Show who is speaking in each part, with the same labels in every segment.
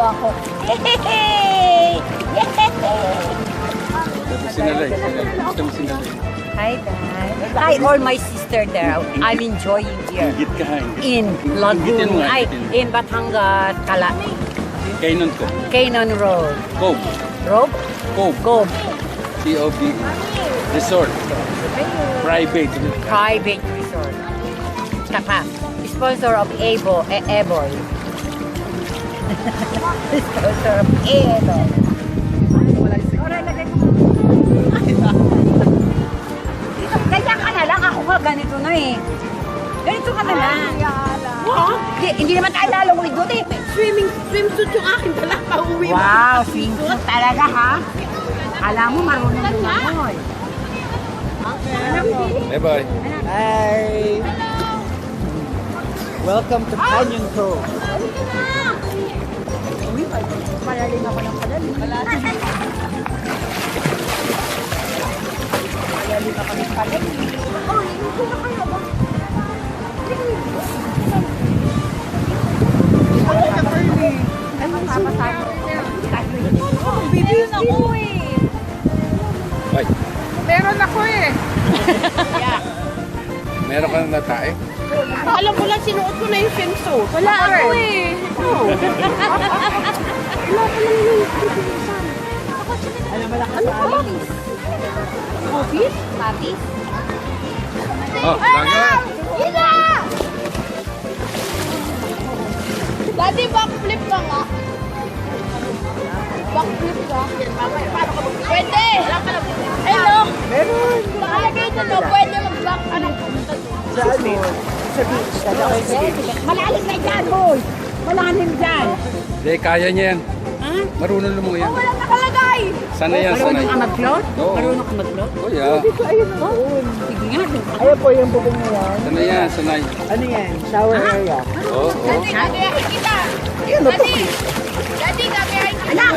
Speaker 1: ako. Yay!
Speaker 2: Sinalay. Gusto mo sinalay.
Speaker 1: Hi, Dad. Hi, all my sister there. I'm enjoying here.
Speaker 2: Higit ka.
Speaker 1: In
Speaker 2: Higgitin mo
Speaker 1: Lagoon.
Speaker 2: nga,
Speaker 1: Ay,
Speaker 2: higgitin mo.
Speaker 1: in Batangas,
Speaker 2: Kainon ko.
Speaker 1: Canaan Road.
Speaker 2: Cove.
Speaker 1: Road?
Speaker 2: Cove.
Speaker 1: Cove.
Speaker 2: C-O-V. Resort. Private.
Speaker 1: Private resort. Tsaka, sponsor of Eboy. Sponsor of Eboy. Kaya ka na lang, ako nga ganito na eh. Ganito ka na lang. Hindi naman tayo lalong ligot eh.
Speaker 3: Swimsuit yung akin dala pa uwi.
Speaker 1: Wow, swimsuit talaga ha? Alam mo, marunong mo ngayon.
Speaker 2: Bye-bye.
Speaker 4: Hi! Welcome to Canyon Cove.
Speaker 1: Palalim ako ng palalim. Palalim ako ng palalim. Oh, hindi na kayo ba? Ay, magpapasama.
Speaker 3: Bibigyan ako eh.
Speaker 2: Bye.
Speaker 3: Meron ako eh.
Speaker 2: Meron ka na tae?
Speaker 3: Alam ko lang, sinuot ko na yung swimsuit. Wala ako eh.
Speaker 1: Ano ko? Office? Office?
Speaker 2: Oh, langan.
Speaker 3: Ina! Daddy, backflip ka nga. Backflip ka. Pwede! Hello!
Speaker 4: Meron!
Speaker 3: Nakalagay ito no, pwede mag-back. Anong
Speaker 4: Saan mo? Sa beach. Lalaki sa beach.
Speaker 1: Malalim na dyan, boy! Malalim dyan!
Speaker 2: Hindi, kaya niya yan. Marunong lumungo yan.
Speaker 3: Walang nakalagay!
Speaker 2: Sanay yan, sanay.
Speaker 1: Marunong ka mag-float?
Speaker 2: Oo.
Speaker 1: Marunong ka mag-float?
Speaker 2: Oh, yeah.
Speaker 1: Sige nga.
Speaker 4: Ayan po yung bubong na yan.
Speaker 2: Sanay yan, sanay.
Speaker 4: Ano yan? Shower area.
Speaker 2: Oo, oo.
Speaker 3: Daddy, gagayahin kita!
Speaker 4: Ayan na to.
Speaker 3: Daddy, gagayahin kita!
Speaker 1: Anak!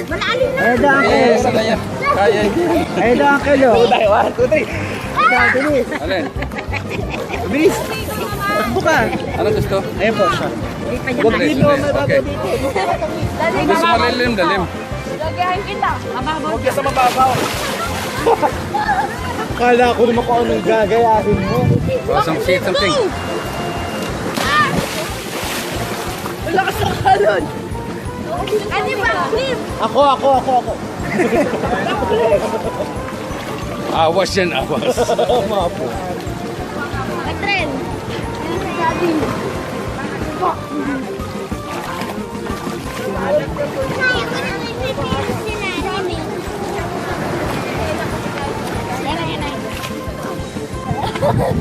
Speaker 1: Malalim na!
Speaker 4: Ayan daw
Speaker 2: Eh,
Speaker 4: uncle.
Speaker 2: sanay yan. Kaya yan.
Speaker 4: Ayan daw uncle. Oh. 1, 2, 3. Bilis.
Speaker 2: Alin?
Speaker 4: Bilis. Takbo ka.
Speaker 2: Ano gusto?
Speaker 4: Ayan po siya.
Speaker 2: Huwag dito, okay.
Speaker 3: Daddy,
Speaker 2: Gusto mo lalim, lalim.
Speaker 3: gagayahin kita!
Speaker 1: Mababaw
Speaker 4: Huwag ka sa mababaw. Kala ko naman kung anong gagayahin mo.
Speaker 2: Oh, say something.
Speaker 3: Lakas ng kalon! Ano backflip?
Speaker 4: Ako.
Speaker 2: Awas yan, awas.
Speaker 4: Mapo.
Speaker 3: Katren! Daddy!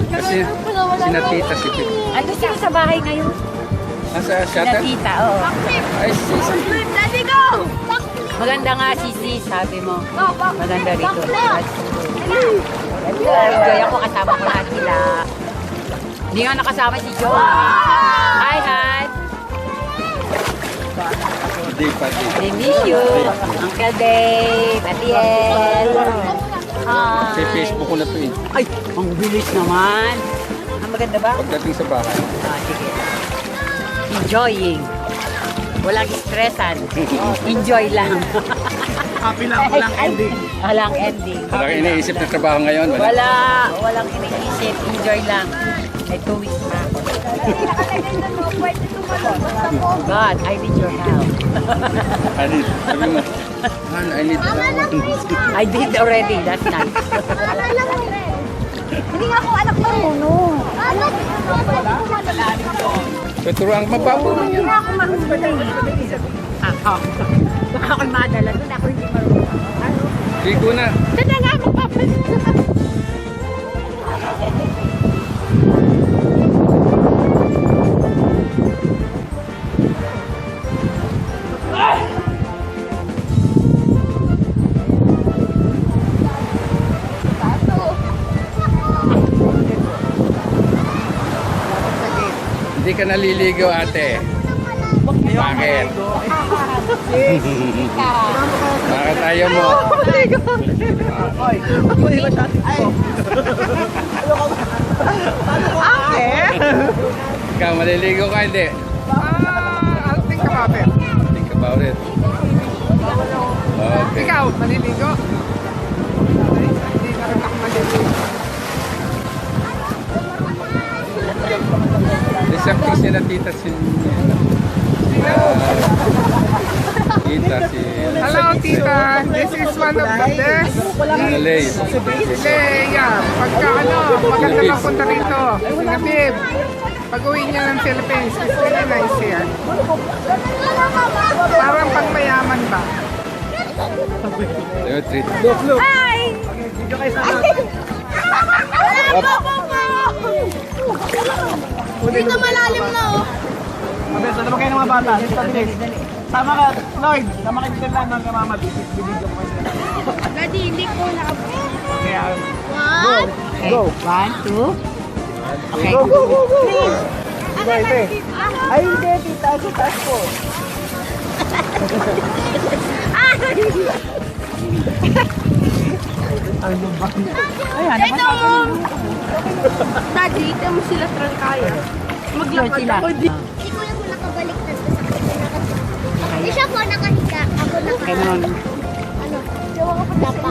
Speaker 2: Kasi sinatita si Pip.
Speaker 1: Ando sila sa bahay ngayon.
Speaker 2: Nasa shutter?
Speaker 1: Nakita, oo.
Speaker 2: Ay, sis.
Speaker 3: Backflip! Daddy, go!
Speaker 1: Maganda nga si sabi mo.
Speaker 3: Go, backflip!
Speaker 1: Maganda rito.
Speaker 3: Backflip!
Speaker 1: Enjoy ako, kasama ko lahat sila. Hindi nga nakasama si John. Hi, hi.
Speaker 2: Hindi pa, di.
Speaker 1: I miss you. Uncle Dave, Atiel.
Speaker 2: Sa
Speaker 1: Hi.
Speaker 2: Facebook ko na to eh.
Speaker 1: Ay, ang bilis naman. Ang maganda ba?
Speaker 2: Pagdating sa bahay.
Speaker 1: Sige. Enjoying. Walang stressan. Enjoy lang.
Speaker 4: Happy lang, walang ending.
Speaker 1: Walang ending.
Speaker 2: Wala kang iniisip na trabaho ngayon? Wala.
Speaker 1: Walang iniisip. Enjoy lang. May 2 weeks pa ako.
Speaker 3: Pwede tumalon.
Speaker 1: God, I need your help.
Speaker 2: I need, sabi mo, Man, I need
Speaker 1: I did already last night.
Speaker 3: Hindi nga ako anak marunong. Anak?
Speaker 2: tuturuan mababaw lang
Speaker 1: Hindi
Speaker 2: yan.
Speaker 1: na ako marunong. Ako. Baka ako madala doon. Ako hindi marunong.
Speaker 2: Ligo na.
Speaker 1: Sana nga magpapalit.
Speaker 2: Hindi ka naliligaw, ate. Bakit? Bakit ayaw mo? Ikaw, maliligaw ka, hindi?
Speaker 4: I'll think about it.
Speaker 2: Think about ulit. Okay.
Speaker 5: Ikaw, maliligo. Hindi na rin ako maliligo.
Speaker 2: Isang sila tita si... Tita si...
Speaker 5: Hello, tita. This is one of the best.
Speaker 2: Malay.
Speaker 5: Leia, pagka maganda lang punta rito. Sinabib. Pag-uwi niya ng Philippines, it's really nice here. Parang pang mayaman ba?
Speaker 2: Ayun, treat.
Speaker 1: Hi!
Speaker 3: Dito malalim na oh.
Speaker 4: Mabes, ano ba kayo ng mga bata? Tama ka, Lloyd. Tama ka dito lang ng mama. Bibidyo ko kayo.
Speaker 3: Daddy, hindi ko na.
Speaker 4: Kaya,
Speaker 3: One.
Speaker 4: go.
Speaker 1: 1, 2. Okay.
Speaker 4: Go, go, go, go. Diba, ite? Ay, hindi, tita. Sa taas po.
Speaker 1: Ayan,
Speaker 3: Ito mo. Daddy, ito mo sila trangkaya. Maglakad
Speaker 1: sila.
Speaker 3: ako di.
Speaker 6: Si kuya ko nakabaliktad ko sa kanya. Hindi siya po nakahiga. Ako naka...
Speaker 1: Ganon.
Speaker 6: Ano? Dapa.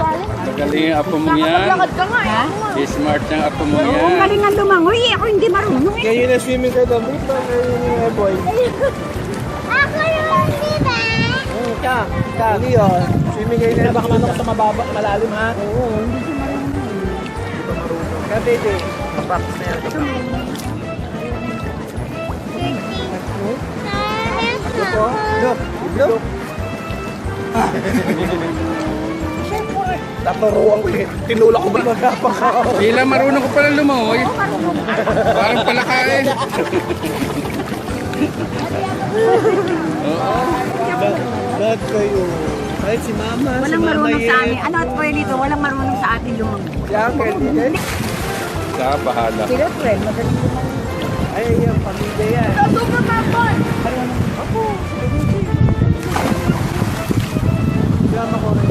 Speaker 2: Galing yung apo mo yan.
Speaker 3: Maglakad ka nga
Speaker 1: Ha?
Speaker 2: Smart yung apo mo
Speaker 1: Oo,
Speaker 2: yan.
Speaker 1: galing ang lumangoy. Ako hindi marunong eh.
Speaker 4: Kaya yun na swimming ka doon. Wait lang, kayo yun yung boy.
Speaker 6: Ako yung diba?
Speaker 4: Ka. Hindi yun. Swimming kayo na. Baka manok sa mababa, malalim ha. Oo, hindi siya marunong. Kaya tete. Practice na yan. Look. Look. Naturuan ko eh. Tinulak ko ba magkapang ako?
Speaker 2: Hila, marunong ko pala lumangoy. Parang palaka eh. Oo.
Speaker 4: Bad kayo. Kahit si mama,
Speaker 1: Walang marunong sa amin. Ano at pwede dito? Walang marunong sa atin lumangoy.
Speaker 4: Yan, Kelly.
Speaker 2: Sa bahala.
Speaker 1: Sila friend, magaling lumangoy.
Speaker 4: Ay, yan, pamilya yan.
Speaker 3: Super Mampon.
Speaker 4: Drama ko rin.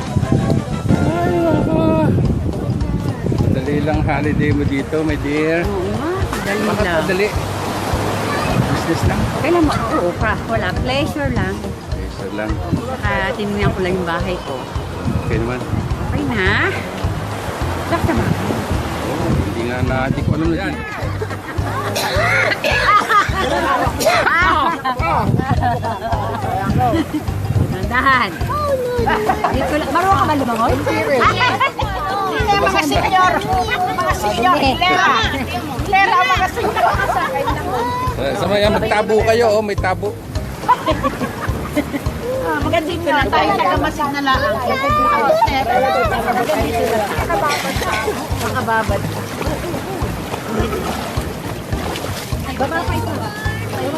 Speaker 2: Ay, ako. Dali lang holiday mo dito, my dear.
Speaker 1: Oo nga, dali
Speaker 2: Bakit
Speaker 1: lang.
Speaker 2: madali? Business lang.
Speaker 1: Kailan mo? Oo, wala. Pleasure lang.
Speaker 2: Isa lang.
Speaker 1: Tinignan ko lang yung bahay ko.
Speaker 2: Okay naman.
Speaker 1: Okay na. Basta ba?
Speaker 2: Oo, hindi ko alam yan.
Speaker 1: Dahan. Dito lang. Marunong ka ba lumangoy?
Speaker 3: Hindi, mga senior. Mga senior. Hilera, mga senior.
Speaker 2: Sa maya, magtabo kayo, oh, may tabo.
Speaker 3: Maganda dito na tayo sa kamasin na lang.
Speaker 1: Makababad. Baba pa ito.
Speaker 4: 1,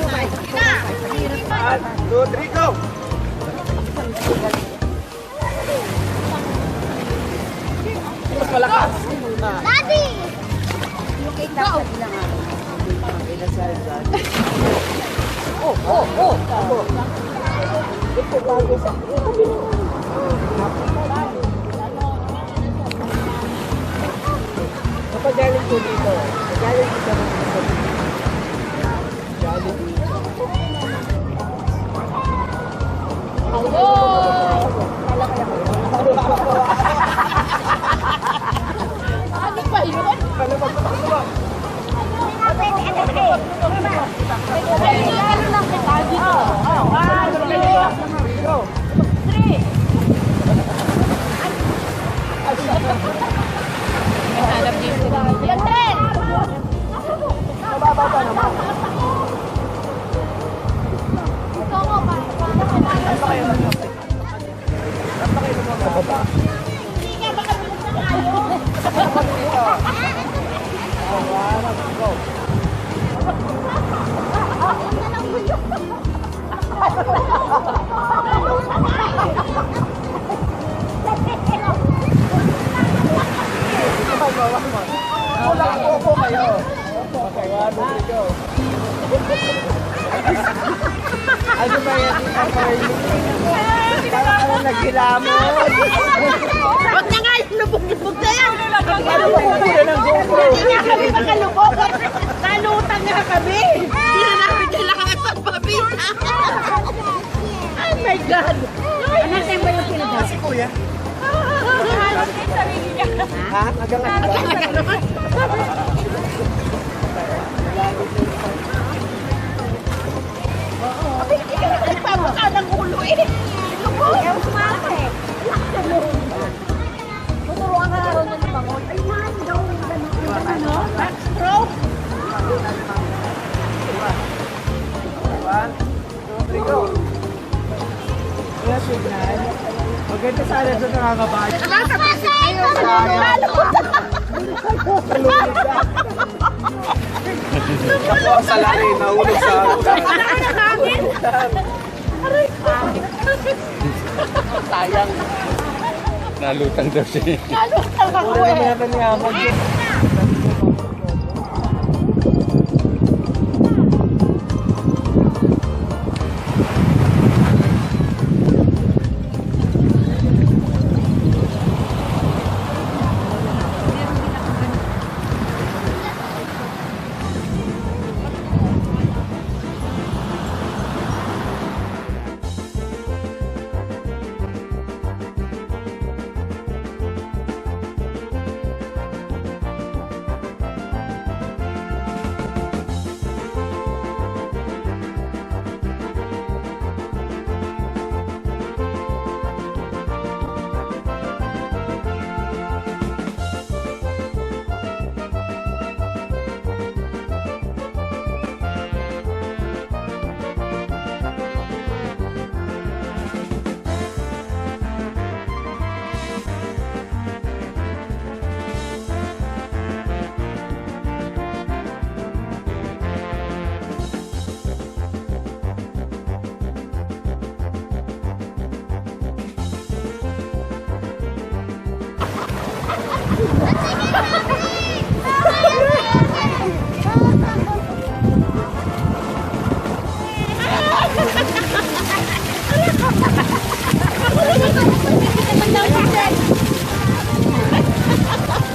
Speaker 4: 2, 3, go! Mas malakas.
Speaker 6: Daddy!
Speaker 4: Kapag galing po dito, galing po sa mga galing dito.
Speaker 3: Ano ba yun? Lalo lang kita dito. Yan din!
Speaker 4: Mababa pa naman. Wala ko po kayo. Okay, 1, 2, 3, go. Ano ba yan? Ang Lamon.
Speaker 3: Huwag na nga, lubog-lubog na yan.
Speaker 4: Ano mo kukuha ng GoPro?
Speaker 3: Hindi nga kami makalubog. Nalutang nga kami. Hindi na namin kailangan pagpabita. Oh my God.
Speaker 1: Ano sa'yo ba yung pinagawa?
Speaker 4: Si Kuya. Ha? Hanggang ano ba?
Speaker 3: Nagpapaka ng ulo eh. Lubog.
Speaker 1: Ayaw sumama eh. Tuturuan ka na rin ng pangon. Ay, man, daw. Ano?
Speaker 3: Backstroke.
Speaker 4: 1, 2, 3, go. Yes, signal. Maganda sana sa nakakabahan.
Speaker 3: Nasa basic kayo.
Speaker 4: Ako sa laki, nahulog sa sayang.
Speaker 2: Nalutang daw siya.
Speaker 4: Wala naman natin niya.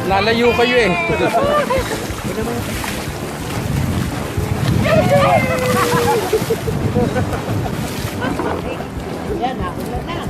Speaker 2: Lalayo kayo eh.
Speaker 3: Yan, nakulat na.